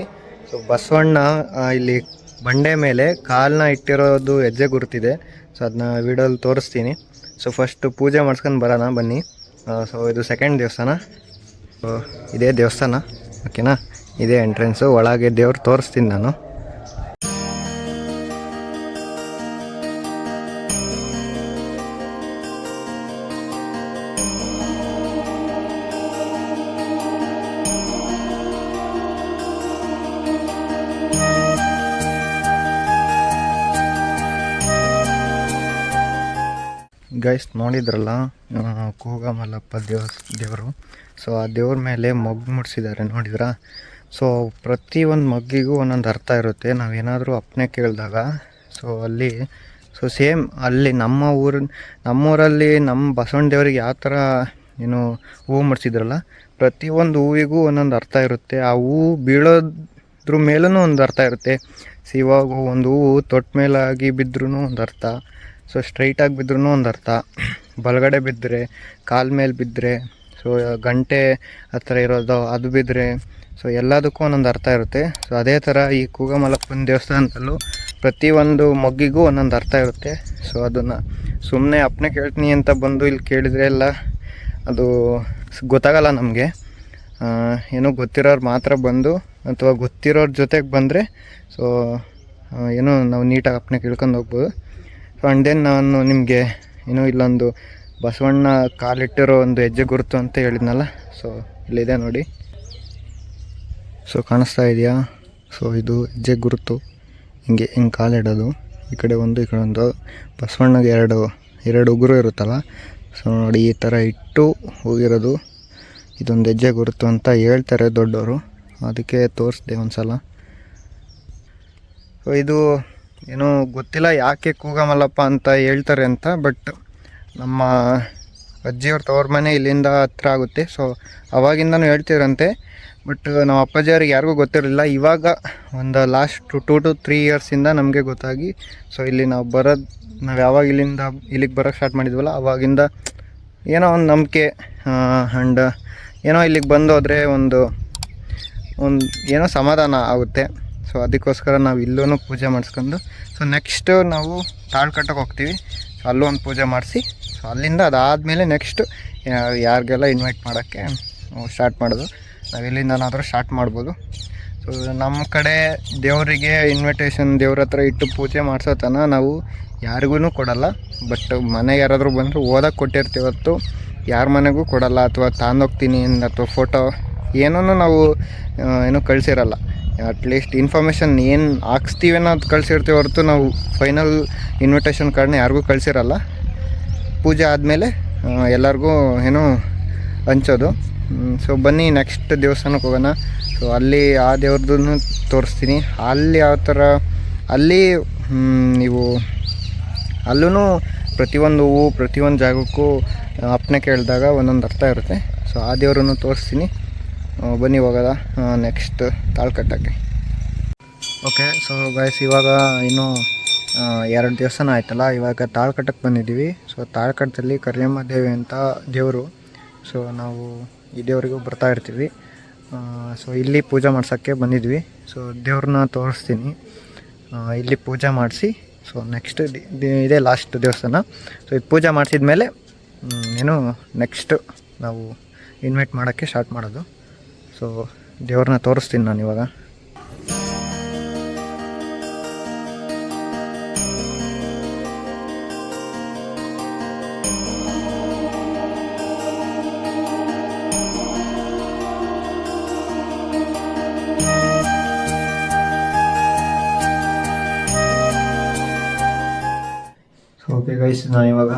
ಸೊ ಬಸವಣ್ಣ ಇಲ್ಲಿ ಬಂಡೆ ಮೇಲೆ ಕಾಲನ್ನ ಇಟ್ಟಿರೋದು ಹೆಜ್ಜೆ ಗುರುತಿದೆ. ಸೊ ಅದನ್ನ ವಿಡಿಯೋಲ್ಲಿ ತೋರಿಸ್ತೀನಿ. ಸೊ ಫಸ್ಟು ಪೂಜೆ ಮಾಡಿಸ್ಕೊಂಡು ಬರೋಣ ಬನ್ನಿ. ಸೊ ಇದು ಸೆಕೆಂಡ್ ದೇವಸ್ಥಾನ. ಸೊ ಇದೇ ದೇವಸ್ಥಾನ, ಓಕೆನಾ? ಇದೇ ಎಂಟ್ರೆನ್ಸು. ಒಳಗೆ ದೇವ್ರು ತೋರಿಸ್ತೀನಿ ನಾನು. ಗೈಸ್, ನೋಡಿದ್ರಲ್ಲ ಕೂಗಮಲ್ಲಪ್ಪ ದೇವರು. ಸೊ ಆ ದೇವ್ರ ಮೇಲೆ ಮೊಗ್ಗು ಮುಡಿಸಿದ್ದಾರೆ, ನೋಡಿದ್ರಾ? ಸೊ ಪ್ರತಿಯೊಂದು ಮಗ್ಗಿಗೂ ಒಂದೊಂದು ಅರ್ಥ ಇರುತ್ತೆ. ನಾವೇನಾದರೂ ಅಪ್ಪನೆ ಕೇಳಿದಾಗ ಸೊ ಅಲ್ಲಿ ಸೊ ಸೇಮ್ ಅಲ್ಲಿ ನಮ್ಮೂರಲ್ಲಿ ನಮ್ಮ ಬಸವಣ್ಣ ದೇವರಿಗೆ ಯಾವ ಥರ ಏನು ಹೂವು ಮುಡಿಸಿದ್ರಲ್ಲ, ಪ್ರತಿಯೊಂದು ಹೂವಿಗೂ ಒಂದೊಂದು ಅರ್ಥ ಇರುತ್ತೆ. ಆ ಹೂವು ಬೀಳೋದ್ರ ಮೇಲೂ ಒಂದು ಅರ್ಥ ಇರುತ್ತೆ. ಸೊ ಇವಾಗ ಒಂದು ಹೂವು ತೊಟ್ಟ ಮೇಲಾಗಿ ಬಿದ್ರೂ ಒಂದು ಅರ್ಥ, ಸೊ ಸ್ಟ್ರೈಟಾಗಿ ಬಿದ್ರೂ ಒಂದು ಅರ್ಥ, ಬಲಗಡೆ ಬಿದ್ದರೆ, ಕಾಲ ಮೇಲೆ ಬಿದ್ದರೆ, ಸೊ ಗಂಟೆ ಹತ್ರ ಇರೋದು ಅದು ಬಿದ್ದರೆ, ಸೊ ಎಲ್ಲದಕ್ಕೂ ಒಂದೊಂದು ಅರ್ಥ ಇರುತ್ತೆ. ಸೊ ಅದೇ ಥರ ಈ ಕೂಗಮಲ್ಲಪ್ಪನ ದೇವಸ್ಥಾನದಲ್ಲೂ ಪ್ರತಿಯೊಂದು ಮೊಗ್ಗಿಗೂ ಒಂದೊಂದು ಅರ್ಥ ಇರುತ್ತೆ. ಸೊ ಅದನ್ನು ಸುಮ್ಮನೆ ಅಪ್ಪನೇ ಕೇಳ್ತೀನಿ ಅಂತ ಬಂದು ಇಲ್ಲಿ ಕೇಳಿದರೆ ಎಲ್ಲ ಅದು ಗೊತ್ತಾಗಲ್ಲ ನಮಗೆ. ಏನೋ ಗೊತ್ತಿರೋರು ಮಾತ್ರ ಬಂದು ಅಥವಾ ಗೊತ್ತಿರೋರ ಜೊತೆಗೆ ಬಂದರೆ ಸೊ ಏನೋ ನಾವು ನೀಟಾಗಿ ಅಪ್ಪನೇ ಕೇಳ್ಕೊಂಡು ಹೋಗ್ಬೋದು. ಸೊ ಆ್ಯಂಡ್ ದೆನ್ ನಾನು ನಿಮಗೆ ಏನೋ ಇಲ್ಲೊಂದು ಬಸವಣ್ಣ ಕಾಲಿಟ್ಟಿರೋ ಒಂದು ಹೆಜ್ಜೆ ಗುರುತು ಅಂತ ಹೇಳಿದ್ನಲ್ಲ, ಸೊ ಇಲ್ಲಿದೆ ನೋಡಿ. ಸೊ ಕಾಣಿಸ್ತಾ ಇದೆಯಾ? ಸೊ ಇದು ಹೆಜ್ಜೆ ಗುರುತು. ಹಿಂಗೆ ಕಾಲಿಡೋದು, ಈ ಕಡೆ ಒಂದು ಈ ಕಡೆ ಒಂದು. ಬಸವಣ್ಣಗೆ ಎರಡು ಉಗುರು ಇರುತ್ತಲ್ಲ, ಸೊ ನೋಡಿ ಈ ಥರ ಇಟ್ಟು ಹೋಗಿರೋದು ಇದೊಂದು ಹೆಜ್ಜೆ ಗುರುತು ಅಂತ ಹೇಳ್ತಾರೆ ದೊಡ್ಡವರು, ಅದಕ್ಕೆ ತೋರಿಸ್ದೆ ಒಂದು ಸಲ. ಸೊ ಇದು ಏನೋ ಗೊತ್ತಿಲ್ಲ ಯಾಕೆ ಕೂಗಮಲ್ಲಪ್ಪ ಅಂತ ಹೇಳ್ತಾರೆ ಅಂತ, ಬಟ್ ನಮ್ಮ ಅಜ್ಜಿಯವ್ರ ತವ್ರ ಮನೆ ಇಲ್ಲಿಂದ ಹತ್ರ ಆಗುತ್ತೆ. ಸೊ ಅವಾಗಿಂದನೂ ಹೇಳ್ತಿದ್ರಂತೆ, ಬಟ್ ನಮ್ಮ ಅಪ್ಪಾಜಿಯವ್ರಿಗೆ ಯಾರಿಗೂ ಗೊತ್ತಿರಲಿಲ್ಲ. ಇವಾಗ ಒಂದು ಲಾಸ್ಟ್ 2 to 3 ಇಯರ್ಸಿಂದ ನಮಗೆ ಗೊತ್ತಾಗಿ, ಸೊ ಇಲ್ಲಿ ನಾವು ಯಾವಾಗ ಇಲ್ಲಿಗೆ ಬರೋಕ್ಕೆ ಸ್ಟಾರ್ಟ್ ಮಾಡಿದ್ವಲ್ಲ ಅವಾಗಿಂದ ಏನೋ ಒಂದು ನಂಬಿಕೆ ಆ್ಯಂಡ್ ಏನೋ ಇಲ್ಲಿಗೆ ಬಂದೋದ್ರೆ ಒಂದು ಏನೋ ಸಮಾಧಾನ ಆಗುತ್ತೆ. ಸೊ ಅದಕ್ಕೋಸ್ಕರ ನಾವು ಇಲ್ಲೂ ಪೂಜೆ ಮಾಡಿಸ್ಕೊಂಡು, ಸೊ ನೆಕ್ಸ್ಟು ನಾವು ತಾಳು ಕಟ್ಟಕ್ಕೆ ಹೋಗ್ತೀವಿ. ಸೊ ಅಲ್ಲೂ ಒಂದು ಪೂಜೆ ಮಾಡಿಸಿ, ಸೊ ಅಲ್ಲಿಂದ ಅದಾದಮೇಲೆ ನೆಕ್ಸ್ಟ್ ಯಾರಿಗೆಲ್ಲ ಇನ್ವೈಟ್ ಮಾಡೋಕ್ಕೆ ಸ್ಟಾರ್ಟ್ ಮಾಡೋದು. ನಾವು ಎಲ್ಲಿಂದನಾದರೂ ಸ್ಟಾರ್ಟ್ ಮಾಡ್ಬೋದು. ಸೊ ನಮ್ಮ ಕಡೆ ದೇವರಿಗೆ ಇನ್ವಿಟೇಷನ್ ದೇವ್ರ ಹತ್ರ ಇಟ್ಟು ಪೂಜೆ ಮಾಡಿಸೋ ತನಕ ನಾವು ಯಾರಿಗೂ ಕೊಡಲ್ಲ. ಬಟ್ ಮನೆಗೆ ಯಾರಾದರೂ ಬಂದರೂ ಓದಕ್ಕೆ ಕೊಟ್ಟಿರ್ತೀವಿ ಹೊತ್ತು ಯಾರ ಮನೆಗೂ ಕೊಡಲ್ಲ, ಅಥವಾ ತಾಂದೋಗ್ತೀನಿ ಅಥವಾ ಫೋಟೋ ಏನೂ ನಾವು ಏನೂ ಕಳಿಸಿರಲ್ಲ. ಅಟ್ಲೀಸ್ಟ್ ಇನ್ಫಾರ್ಮೇಷನ್ ಏನು ಹಾಕ್ಸ್ತೀವಿ ಅನ್ನೋದು ಕಳಿಸಿರ್ತೀವಿ ಹೊರತು ನಾವು ಫೈನಲ್ ಇನ್ವಿಟೇಷನ್ ಕಾರ್ಡ್ನ ಯಾರಿಗೂ ಕಳಿಸಿರಲ್ಲ. ಪೂಜೆ ಆದಮೇಲೆ ಎಲ್ಲರಿಗೂ ಏನೋ ಹಂಚೋದು. ಸೊ ಬನ್ನಿ ನೆಕ್ಸ್ಟ್ ದೇವಸ್ಥಾನಕ್ಕೆ ಹೋಗೋಣ. ಸೊ ಅಲ್ಲಿ ಆ ದೇವ್ರದ್ದು ತೋರಿಸ್ತೀನಿ. ಅಲ್ಲಿ ಯಾವ ಥರ ಅಲ್ಲಿ ನೀವು ಅಲ್ಲೂ ಪ್ರತಿಯೊಂದು ಹೂವು ಪ್ರತಿಯೊಂದು ಜಾಗಕ್ಕೂ ಅಪ್ಪನೆ ಕೇಳಿದಾಗ ಒಂದೊಂದು ಅರ್ಥ ಇರುತ್ತೆ. ಸೊ ಆ ದೇವ್ರನ್ನು ತೋರಿಸ್ತೀನಿ. ಬನ್ನಿ ಹೋಗೋದ ನೆಕ್ಸ್ಟ್ ತಾಳು ಕಟ್ಟಕ್ಕೆ. ಓಕೆ, ಸೊ ಗೈಸ್ ಇವಾಗ ಇನ್ನೂ 2 ದೇವಸ್ಥಾನ ಆಯ್ತಲ್ಲ, ಇವಾಗ ತಾಳು ಕಟ್ಟಕ್ಕೆ ಬಂದಿದ್ದೀವಿ. ಸೊ ತಾಳು ಕಟ್ಟದಲ್ಲಿ ಕರಿಯಮ್ಮ ದೇವಿ ಅಂತ ದೇವರು. ಸೊ ನಾವು ಈ ದೇವರಿಗೂ ಬರ್ತಾ ಇರ್ತೀವಿ. ಸೊ ಇಲ್ಲಿ ಪೂಜೆ ಮಾಡ್ಸೋಕ್ಕೆ ಬಂದಿದ್ವಿ. ಸೊ ದೇವ್ರನ್ನ ತೋರಿಸ್ತೀನಿ. ಇಲ್ಲಿ ಪೂಜೆ ಮಾಡಿಸಿ, ಸೊ ನೆಕ್ಸ್ಟ್ ಇದೇ ಲಾಸ್ಟ್ ದೇವಸ್ಥಾನ. ಸೊ ಇದು ಪೂಜೆ ಮಾಡಿಸಿದ್ಮೇಲೆ ಏನು ನೆಕ್ಸ್ಟ್ ನಾವು ಇನ್ವೈಟ್ ಮಾಡೋಕ್ಕೆ ಸ್ಟಾರ್ಟ್ ಮಾಡೋದು. ಸೊ ದೇವ್ರನ್ನ ತೋರಿಸ್ತೀನಿ ನಾನು ಇವಾಗ. ಓಕೆ ಗೈಸ್, ನಾನಿವಾಗ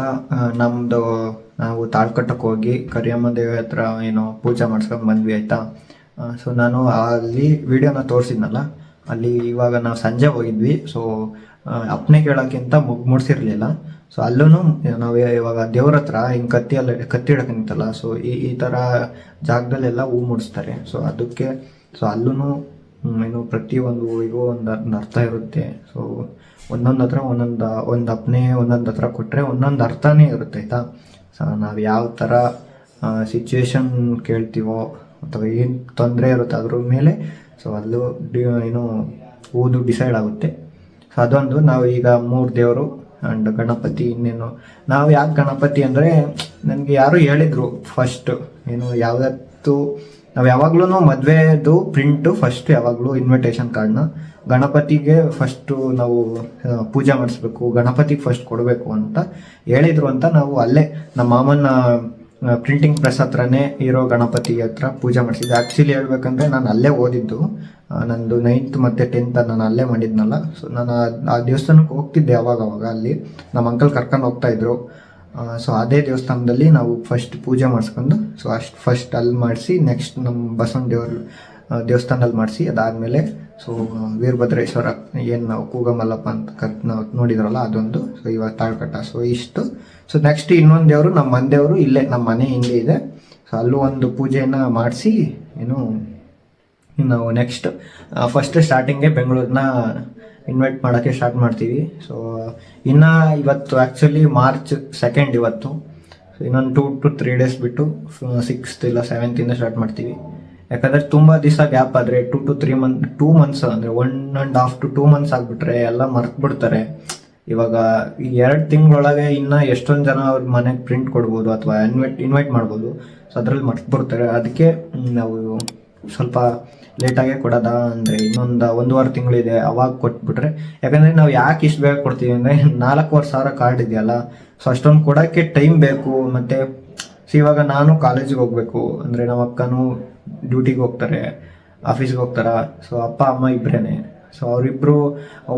ನಾವು ತಾಳು ಕಟ್ಟಕ್ಕೆ ಹೋಗಿ ಕರಿಯಮ್ಮ ದೇವಿ ಹತ್ರ ಏನೋ ಪೂಜೆ ಮಾಡಿಸ್ಕೊಂಡು ಬಂದ್ವಿ ಆಯಿತಾ. ಸೊ ನಾನು ಅಲ್ಲಿ ವಿಡಿಯೋನ ತೋರಿಸಿದ್ನಲ್ಲ, ಅಲ್ಲಿ ಇವಾಗ ನಾವು ಸಂಜೆ ಹೋಗಿದ್ವಿ. ಸೊ ಅಪ್ಪನೆ ಕೇಳೋಕ್ಕಿಂತ ಮುಗಿಸಿರ್ಲಿಲ್ಲ. ಸೊ ಅಲ್ಲೂ ನಾವು ಇವಾಗ ದೇವ್ರ ಹತ್ರ ಹಿಂಗೆ ಕತ್ತಿ ಹಿಡಕ್ಕೆ ನಿಂತಲ್ಲ, ಸೊ ಈ ಥರ ಜಾಗದಲ್ಲೆಲ್ಲ ಹೂ ಮುಡಿಸ್ತಾರೆ. ಸೊ ಅದಕ್ಕೆ ಸೊ ಅಲ್ಲೂ ಏನು ಪ್ರತಿಯೊಂದು ಹೂವಿಗೂ ಒಂದು ಅರ್ಥ ಇರುತ್ತೆ. ಸೊ ಒಂದೊಂದು ಹತ್ರ ಒಂದು ಅಪ್ಪನೆ ಒಂದೊಂದು ಹತ್ರ ಕೊಟ್ಟರೆ ಒಂದೊಂದು ಅರ್ಥನೇ ಇರುತ್ತೆ ಆಯಿತಾ. ಸೊ ನಾವು ಯಾವ ಥರ ಸಿಚುವೇಶನ್ ಕೇಳ್ತೀವೋ ಅಥವಾ ಏನು ತೊಂದರೆ ಇರುತ್ತೆ ಅದ್ರ ಮೇಲೆ ಸೊ ಅಲ್ಲೂ ಏನು ಓದು ಡಿಸೈಡ್ ಆಗುತ್ತೆ. ಸೊ ಅದೊಂದು ನಾವು ಈಗ 3 ದೇವರು ಆ್ಯಂಡ್ ಗಣಪತಿ. ಇನ್ನೇನು ನಾವು ಯಾಕೆ ಗಣಪತಿ ಅಂದರೆ ನನಗೆ ಯಾರು ಹೇಳಿದರು ಫಸ್ಟ್ ಏನು ಯಾವುದತ್ತು ನಾವು ಯಾವಾಗ್ಲೂ ಮದುವೆದು ಪ್ರಿಂಟು ಫಸ್ಟ್ ಯಾವಾಗಲೂ ಇನ್ವಿಟೇಷನ್ ಕಾರ್ಡ್ನ ಗಣಪತಿಗೆ ಫಸ್ಟು ನಾವು ಪೂಜೆ ಮಾಡಿಸ್ಬೇಕು, ಗಣಪತಿಗೆ ಫಸ್ಟ್ ಕೊಡಬೇಕು ಅಂತ ಹೇಳಿದರು ಅಂತ ನಾವು ಅಲ್ಲೇ ನಮ್ಮ ಮಾಮನ ಪ್ರಿಂಟಿಂಗ್ ಪ್ರೆಸ್ ಹತ್ರನೇ ಇರೋ ಗಣಪತಿ ಹತ್ರ ಪೂಜೆ ಮಾಡಿಸಿದ್ದೆ. ಆ್ಯಕ್ಚುಲಿ ಹೇಳ್ಬೇಕಂದ್ರೆ ನಾನು ಅಲ್ಲೇ ಓದಿದ್ದು, ನಂದು 9th ಮತ್ತು 10th ನಾನು ಅಲ್ಲೇ ಮಾಡಿದ್ನಲ್ಲ. ಸೊ ನಾನು ಆ ದೇವಸ್ಥಾನಕ್ಕೆ ಹೋಗ್ತಿದ್ದೆ ಅವಾಗ ಅಲ್ಲಿ ನಮ್ಮ ಅಂಕಲ್ ಕರ್ಕೊಂಡು ಹೋಗ್ತಾಯಿದ್ರು. ಸೊ ಅದೇ ದೇವಸ್ಥಾನದಲ್ಲಿ ನಾವು ಫಸ್ಟ್ ಪೂಜೆ ಮಾಡಿಸ್ಕೊಂಡು ಸೊ ಅಷ್ಟು ಫಸ್ಟ್ ಅಲ್ಲಿ ಮಾಡಿಸಿ ನೆಕ್ಸ್ಟ್ ನಮ್ಮ ಬಸವನ ದೇವಸ್ಥಾನದಲ್ಲಿ ಮಾಡಿಸಿ ಅದಾದಮೇಲೆ ಸೊ ವೀರಭದ್ರೇಶ್ವರ ಏನು ನಾವು ಕೂಗಮಲ್ಲಪ್ಪ ಅಂತ ನಾವು ನೋಡಿದ್ರಲ್ಲ ಅದೊಂದು. ಸೊ ಇವಾಗ ತಾಳು ಕಟ್ಟ. ಸೊ ಇಷ್ಟು. ಸೊ ನೆಕ್ಸ್ಟ್ ಇನ್ನೊಂದು ದೇವರು ನಮ್ಮ ಮನೆ ದೇವರು ಇಲ್ಲೇ ನಮ್ಮ ಮನೆ ಹಿಂದೆ ಇದೆ. ಸೊ ಅಲ್ಲೂ ಒಂದು ಪೂಜೆಯನ್ನು ಮಾಡಿಸಿ ಏನು ನಾವು ನೆಕ್ಸ್ಟ್ ಫಸ್ಟ್ ಸ್ಟಾರ್ಟಿಂಗೇ ಬೆಂಗಳೂರನ್ನ ಇನ್ವೈಟ್ ಮಾಡೋಕ್ಕೆ ಸ್ಟಾರ್ಟ್ ಮಾಡ್ತೀವಿ. ಸೊ ಇನ್ನು ಇವತ್ತು ಆ್ಯಕ್ಚುಲಿ March 2 ಇವತ್ತು. ಸೊ ಇನ್ನೊಂದು 2 to 3 ಡೇಸ್ ಬಿಟ್ಟು 6th ಇಲ್ಲ 7th ಸ್ಟಾರ್ಟ್ ಮಾಡ್ತೀವಿ. ಯಾಕಂದರೆ ತುಂಬ ದಿವಸ ಗ್ಯಾಪ್ ಆದರೆ 2 to 3 months 2 months ಅಂದರೆ 1.5 to 2 months ಆಗಿಬಿಟ್ರೆ ಎಲ್ಲ ಮರ್ತ್ಬಿಡ್ತಾರೆ. ಇವಾಗ ಈ 2 ತಿಂಗಳೊಳಗೆ ಇನ್ನೂ ಎಷ್ಟೊಂದು ಜನ ಅವ್ರ ಮನೆಗೆ ಪ್ರಿಂಟ್ ಕೊಡ್ಬೋದು ಅಥವಾ ಇನ್ವೈಟ್ ಮಾಡ್ಬೋದು. ಸೊ ಅದರಲ್ಲಿ ಮರ್ತ್ಬಿಡ್ತಾರೆ. ಅದಕ್ಕೆ ನಾವು ಸ್ವಲ್ಪ ಲೇಟಾಗೇ ಕೊಡೋದ ಅಂದರೆ ಇನ್ನೊಂದು 1.5 ತಿಂಗಳಿದೆ ಅವಾಗ ಕೊಟ್ಬಿಟ್ರೆ. ಯಾಕಂದರೆ ನಾವು ಯಾಕೆ ಇಷ್ಟು ಬೇಗ ಕೊಡ್ತೀವಿ ಅಂದರೆ 4,500 ಕಾರ್ಡ್ ಇದೆಯಲ್ಲ, ಸೊ ಅಷ್ಟೊಂದು ಕೊಡೋಕ್ಕೆ ಟೈಮ್ ಬೇಕು. ಮತ್ತು ಇವಾಗ ನಾನು ಕಾಲೇಜಿಗೆ ಹೋಗಬೇಕು ಅಂದರೆ ನಮ್ಮ ಅಕ್ಕನೂ ಡ್ಯೂಟಿಗೆ ಹೋಗ್ತಾರೆ, ಆಫೀಸ್ಗೆ ಹೋಗ್ತಾರೆ. ಸೊ ಅಪ್ಪ ಅಮ್ಮ ಇಬ್ಬರೇ. ಸೊ ಅವರಿಬ್ಬರು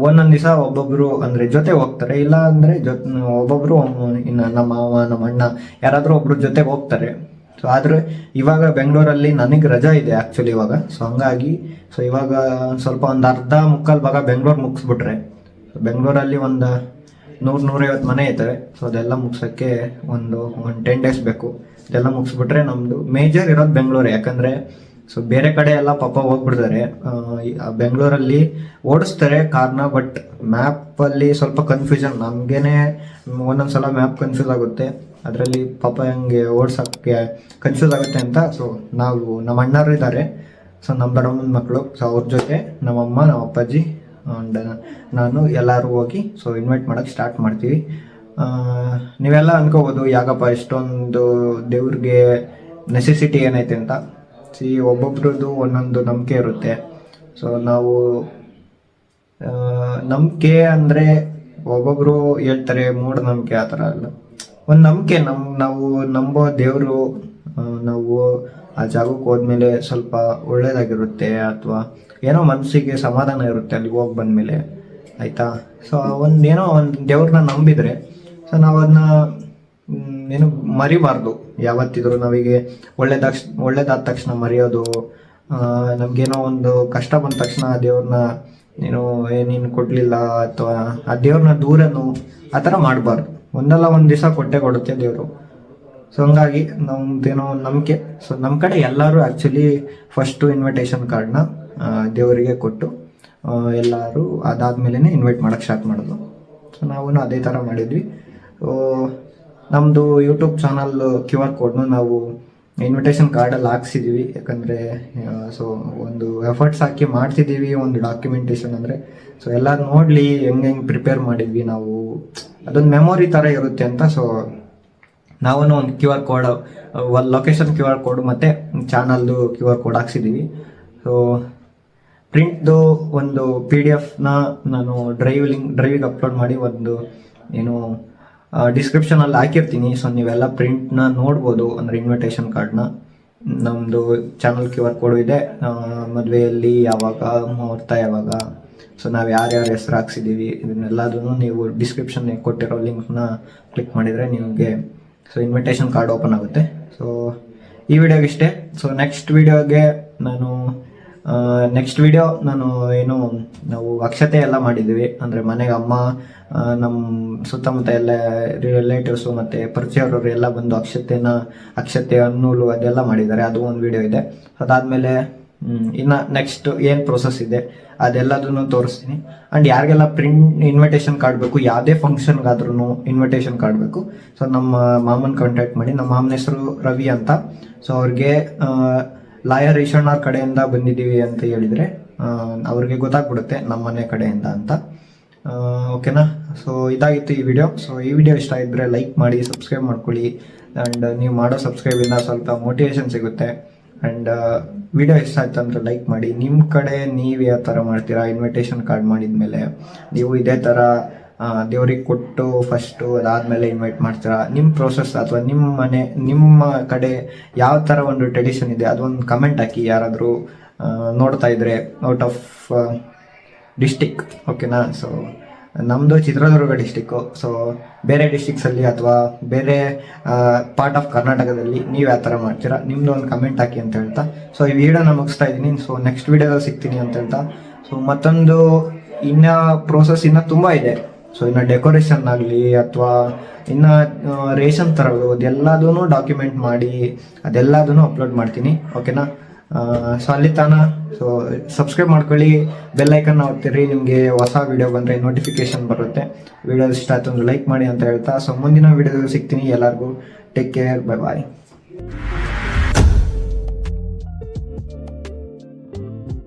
ಒಂದೊಂದು ದಿವಸ ಒಬ್ಬೊಬ್ಬರು ಅಂದರೆ ಜೊತೆ ಹೋಗ್ತಾರೆ, ಇಲ್ಲ ಅಂದರೆ ಒಬ್ಬೊಬ್ಬರು ಇನ್ನು ನಮ್ಮ ಮಾವ ನಮ್ಮ ಅಣ್ಣ ಯಾರಾದರೂ ಒಬ್ಬರು ಜೊತೆಗೆ ಹೋಗ್ತಾರೆ. ಸೊ ಆದರೆ ಇವಾಗ ಬೆಂಗಳೂರಲ್ಲಿ ನನಗೆ ರಜಾ ಇದೆ ಆ್ಯಕ್ಚುಲಿ ಇವಾಗ. ಸೊ ಹಂಗಾಗಿ ಸೊ ಇವಾಗ ಸ್ವಲ್ಪ ಒಂದು ಅರ್ಧ ಮುಕ್ಕಾಲು ಭಾಗ ಬೆಂಗಳೂರು ಮುಗಿಸ್ಬಿಟ್ರೆ, ಬೆಂಗಳೂರಲ್ಲಿ ಒಂದು 100-150 ಮನೆ ಇರ್ತವೆ. ಸೊ ಅದೆಲ್ಲ ಮುಗ್ಸೋಕ್ಕೆ ಒಂದು 10 days ಬೇಕು. ಇದೆಲ್ಲ ಮುಗಿಸ್ಬಿಟ್ರೆ ನಮ್ಮದು ಮೇಜರ್ ಇರೋದು ಬೆಂಗಳೂರು. ಯಾಕಂದರೆ ಸೊ ಬೇರೆ ಕಡೆ ಎಲ್ಲ ಪಾಪ ಹೋಗ್ಬಿಡ್ತಾರೆ, ಬೆಂಗಳೂರಲ್ಲಿ ಓಡಿಸ್ತಾರೆ ಕಾರ್ನ, ಬಟ್ ಮ್ಯಾಪಲ್ಲಿ ಸ್ವಲ್ಪ ಕನ್ಫ್ಯೂಷನ್. ನಮಗೇನೆ ಒಂದೊಂದ್ಸಲ ಮ್ಯಾಪ್ ಕನ್ಫ್ಯೂಸ್ ಆಗುತ್ತೆ, ಅದರಲ್ಲಿ ಪಾಪ ಹಂಗೆ ಓಡ್ಸೋಕ್ಕೆ ಕನ್ಫ್ಯೂಸ್ ಆಗುತ್ತೆ ಅಂತ. ಸೊ ನಾವು ನಮ್ಮ ಅಣ್ಣರು ಇದ್ದಾರೆ, ಸೊ ನಮ್ಮ ದೊಡ್ಡಮ್ಮನ ಮಕ್ಕಳು, ಸೊ ಅವ್ರ ಜೊತೆ ನಮ್ಮಮ್ಮ ನಮ್ಮ ಅಪ್ಪಾಜಿ ಆ್ಯಂಡ್ ನಾನು ಎಲ್ಲರೂ ಹೋಗಿ ಸೊ ಇನ್ವೈಟ್ ಮಾಡೋಕ್ಕೆ ಸ್ಟಾರ್ಟ್ ಮಾಡ್ತೀವಿ. ನೀವೆಲ್ಲ ಅನ್ಕೋಬೋದು ಯಾಕಪ್ಪ ಇಷ್ಟೊಂದು ದೇವ್ರಿಗೆ ನೆಸೆಸಿಟಿ ಏನೈತೆ ಅಂತ. ಒಬ್ಬೊಬ್ರದ್ದು ಒಂದೊಂದು ನಂಬಿಕೆ ಇರುತ್ತೆ. ಸೊ ನಾವು ನಂಬಿಕೆ ಅಂದರೆ ಒಬ್ಬೊಬ್ರು ಹೇಳ್ತಾರೆ ಮೂಢನಂಬಿಕೆ, ಆ ಥರ ಅಲ್ಲ. ಒಂದು ನಂಬಿಕೆ, ನಾವು ನಂಬೋ ದೇವರು, ನಾವು ಆ ಜಾಗಕ್ಕೆ ಹೋದ್ಮೇಲೆ ಸ್ವಲ್ಪ ಒಳ್ಳೇದಾಗಿರುತ್ತೆ, ಅಥವಾ ಏನೋ ಮನಸ್ಸಿಗೆ ಸಮಾಧಾನ ಇರುತ್ತೆ ಅಲ್ಲಿಗೆ ಹೋಗಿ ಬಂದಮೇಲೆ, ಆಯಿತಾ. ಸೊ ಏನೋ ಒಂದು ದೇವ್ರನ್ನ ನಂಬಿದರೆ ಸೊ ನಾವು ಅದನ್ನ ಏನು ಮರಿಬಾರ್ದು ಯಾವತ್ತಿದ್ರು. ನಾವಿಗೆ ಒಳ್ಳೇದಾದ ತಕ್ಷಣ ಮರೆಯೋದು, ನಮಗೇನೋ ಒಂದು ಕಷ್ಟ ಬಂದ ತಕ್ಷಣ ಆ ದೇವ್ರನ್ನ ನೀನು ಕೊಡಲಿಲ್ಲ ಅಥವಾ ಆ ದೇವ್ರನ್ನ ದೂರನು ಆ ಥರ ಮಾಡಬಾರ್ದು. ಒಂದಲ್ಲ ಒಂದು ದಿವಸ ಕೊಡುತ್ತೆ ದೇವರು. ಸೊ ಹಂಗಾಗಿ ನಮ್ದೇನೋ ಒಂದು ನಂಬಿಕೆ. ಸೊ ನಮ್ಮ ಕಡೆ ಎಲ್ಲರೂ ಆ್ಯಕ್ಚುಲಿ ಫಸ್ಟು ಇನ್ವಿಟೇಷನ್ ಕಾರ್ಡ್ನ ದೇವರಿಗೆ ಕೊಟ್ಟು ಎಲ್ಲರೂ ಅದಾದಮೇಲೆ ಇನ್ವೈಟ್ ಮಾಡೋಕ್ಕೆ ಸ್ಟಾರ್ಟ್ ಮಾಡೋದು. ಸೊ ನಾವು ಅದೇ ಥರ ಮಾಡಿದ್ವಿ. ಸೊ ನಮ್ಮದು ಯೂಟ್ಯೂಬ್ ಚಾನಲ್ QR ಕೋಡ್ನು ನಾವು ಇನ್ವಿಟೇಷನ್ ಕಾರ್ಡಲ್ಲಿ ಹಾಕ್ಸಿದ್ದೀವಿ. ಯಾಕಂದರೆ ಸೊ ಒಂದು ಎಫರ್ಟ್ಸ್ ಹಾಕಿ ಮಾಡ್ತಿದ್ದೀವಿ ಒಂದು ಡಾಕ್ಯುಮೆಂಟೇಷನ್ ಅಂದರೆ. ಸೊ ಎಲ್ಲ ನೋಡಲಿ ಹೆಂಗೆ ಪ್ರಿಪೇರ್ ಮಾಡಿದ್ವಿ ನಾವು, ಅದೊಂದು ಮೆಮೊರಿ ಥರ ಇರುತ್ತೆ ಅಂತ. ಸೊ ನಾವು ಒಂದು QR ಕೋಡ್, ಒಂದು ಲೊಕೇಶನ್ QR ಕೋಡ್ ಮತ್ತು ಚಾನಲ್ದು QR ಕೋಡ್ ಹಾಕ್ಸಿದ್ದೀವಿ. ಸೊ ಪ್ರಿಂಟ್ದು ಒಂದು PDF ನಾನು ಡ್ರೈವಿಗೆ ಅಪ್ಲೋಡ್ ಮಾಡಿ ಒಂದು ಡಿಸ್ಕ್ರಿಪ್ಷನಲ್ಲಿ ಹಾಕಿರ್ತೀನಿ. ಸೊ ನೀವೆಲ್ಲ ಪ್ರಿಂಟ್ನ ನೋಡ್ಬೋದು, ಅಂದರೆ ಇನ್ವಿಟೇಷನ್ ಕಾರ್ಡ್ನ. ನಮ್ಮದು ಚಾನಲ್ QR ಕೋಡು ಇದೆ, ಮದುವೆಯಲ್ಲಿ ಯಾವಾಗ, ಮುಹೂರ್ತ ಯಾವಾಗ, ಸೊ ನಾವು ಯಾರ್ಯಾರ ಹೆಸರು ಹಾಕ್ಸಿದ್ದೀವಿ ಇದನ್ನೆಲ್ಲದನ್ನು ನೀವು ಡಿಸ್ಕ್ರಿಪ್ಷನ್ ಕೊಟ್ಟಿರೋ ಲಿಂಕ್ನ ಕ್ಲಿಕ್ ಮಾಡಿದರೆ ನಿಮಗೆ ಸೊ ಇನ್ವಿಟೇಷನ್ ಕಾರ್ಡ್ ಓಪನ್ ಆಗುತ್ತೆ. ಸೊ ಈ ವಿಡಿಯೋಗೆ ಇಷ್ಟೇ. ಸೊ ನೆಕ್ಸ್ಟ್ ವಿಡಿಯೋಗೆ ನಾನು ನಾವು ಅಕ್ಷತೆ ಎಲ್ಲ ಮಾಡಿದ್ದೀವಿ. ಅಂದರೆ ಮನೆಗೆ ಅಮ್ಮ, ನಮ್ಮ ಸುತ್ತಮುತ್ತ ಎಲ್ಲ ರಿಲೇಟಿವ್ಸು ಮತ್ತು ಪರಿಚಯವರು ಎಲ್ಲ ಬಂದು ಅಕ್ಷತೆ ಅನ್ನೂಲು ಅದೆಲ್ಲ ಮಾಡಿದ್ದಾರೆ. ಅದು ಒಂದು ವಿಡಿಯೋ ಇದೆ. ಅದಾದಮೇಲೆ ಇನ್ನು ನೆಕ್ಸ್ಟ್ ಏನು ಪ್ರೊಸೆಸ್ ಇದೆ ಅದೆಲ್ಲದನ್ನು ತೋರಿಸ್ತೀನಿ. ಆ್ಯಂಡ್ ಯಾರಿಗೆಲ್ಲ ಇನ್ವಿಟೇಷನ್ ಕಾರ್ಡ್ ಬೇಕು, ಯಾವುದೇ ಫಂಕ್ಷನ್ಗಾದ್ರೂ ಇನ್ವಿಟೇಷನ್ ಕಾರ್ಡ್ ಬೇಕು, ಸೊ ನಮ್ಮ ಮಾಮನ ಕಾಂಟ್ಯಾಕ್ಟ್ ಮಾಡಿ. ನಮ್ಮ ಮಾಮನ ಹೆಸರು ರವಿ ಅಂತ. ಸೊ ಅವ್ರಿಗೆ ಲಾಯರ್ ಈಶಣ್ಣವ್ರ ಕಡೆಯಿಂದ ಬಂದಿದ್ದೀವಿ ಅಂತ ಹೇಳಿದರೆ ಅವ್ರಿಗೆ ಗೊತ್ತಾಗ್ಬಿಡುತ್ತೆ ನಮ್ಮ ಮನೆ ಕಡೆಯಿಂದ ಅಂತ. ಓಕೆನಾ. ಸೊ ಇದಾಗಿತ್ತು ಈ ವಿಡಿಯೋ. ಸೊ ಈ ವಿಡಿಯೋ ಇಷ್ಟ ಇದ್ದರೆ ಲೈಕ್ ಮಾಡಿ, ಸಬ್ಸ್ಕ್ರೈಬ್ ಮಾಡ್ಕೊಳ್ಳಿ. ಆ್ಯಂಡ್ ನೀವು ಮಾಡೋ ಸಬ್ಸ್ಕ್ರೈಬಿಂದ ಸ್ವಲ್ಪ ಮೋಟಿವೇಶನ್ ಸಿಗುತ್ತೆ. ಆ್ಯಂಡ್ ವಿಡಿಯೋ ಇಷ್ಟ ಆಯ್ತು ಅಂದರೆ ಲೈಕ್ ಮಾಡಿ. ನಿಮ್ಮ ಕಡೆ ನೀವು ಯಾವ ಥರ ಮಾಡ್ತೀರಾ ಇನ್ವಿಟೇಷನ್ ಕಾರ್ಡ್ ಮಾಡಿದ ಮೇಲೆ? ನೀವು ಇದೇ ಥರ ದೇವ್ರಿಗೆ ಕೊಟ್ಟು ಫಸ್ಟು ಅದಾದಮೇಲೆ ಇನ್ವೈಟ್ ಮಾಡ್ತೀರಾ? ನಿಮ್ಮ ಪ್ರೋಸೆಸ್ ಅಥವಾ ನಿಮ್ಮ ಕಡೆ ಯಾವ ಥರ ಒಂದು ಟ್ರೆಡಿಷನ್ ಇದೆ ಅದೊಂದು ಕಮೆಂಟ್ ಹಾಕಿ. ಯಾರಾದರೂ ನೋಡ್ತಾ ಇದ್ದರೆ ಔಟ್ ಆಫ್ ಡಿಸ್ಟಿಕ್, ಓಕೆನಾ. ಸೊ ನಮ್ಮದು ಚಿತ್ರದುರ್ಗ ಡಿಸ್ಟಿಕ್ಕು. ಸೊ ಬೇರೆ ಡಿಸ್ಟಿಕ್ಸಲ್ಲಿ ಅಥವಾ ಬೇರೆ ಪಾರ್ಟ್ ಆಫ್ ಕರ್ನಾಟಕದಲ್ಲಿ ನೀವು ಯಾವ ಥರ ಮಾಡ್ತೀರಾ ನಿಮ್ಮದು ಒಂದು ಕಮೆಂಟ್ ಹಾಕಿ ಅಂತ ಹೇಳ್ತಾ ಸೊ ಈ ವಿಡಿಯೋನ ಮುಗಿಸ್ತಾ ಇದ್ದೀನಿ. ಸೊ ನೆಕ್ಸ್ಟ್ ವಿಡಿಯೋದಲ್ಲಿ ಸಿಗ್ತೀನಿ ಅಂತ ಹೇಳ್ತಾ ಸೊ ಮತ್ತೊಂದು ಪ್ರೋಸೆಸ್ ಇನ್ನೂ ತುಂಬ ಇದೆ. ಸೊ ಇನ್ನು ಡೆಕೋರೇಷನ್ ಆಗಲಿ ಅಥವಾ ಇನ್ನು ರೇಷನ್ ತರೋದು ಅದೆಲ್ಲದೂ ಡಾಕ್ಯುಮೆಂಟ್ ಮಾಡಿ ಅದೆಲ್ಲದೂ ಅಪ್ಲೋಡ್ ಮಾಡ್ತೀನಿ, ಓಕೆನಾ. ಸೊ ಅಲ್ಲಿ ತಾನ ಸೊ ಸಬ್ಸ್ಕ್ರೈಬ್ ಮಾಡ್ಕೊಳ್ಳಿ, ಬೆಲ್ ಐಕನ್ನ ಒತ್ತಿರಿ, ನಿಮಗೆ ಹೊಸ ವಿಡಿಯೋ ಬಂದರೆ ನೋಟಿಫಿಕೇಶನ್ ಬರುತ್ತೆ. ವಿಡಿಯೋ ಇಷ್ಟ ಆಯ್ತು ಒಂದು ಲೈಕ್ ಮಾಡಿ ಅಂತ ಹೇಳ್ತಾ ಸೊ ಮುಂದಿನ ವಿಡಿಯೋದಲ್ಲಿ ಸಿಗ್ತೀನಿ. ಎಲ್ಲರಿಗೂ ಟೇಕ್ ಕೇರ್, ಬೈ ಬಾಯ್.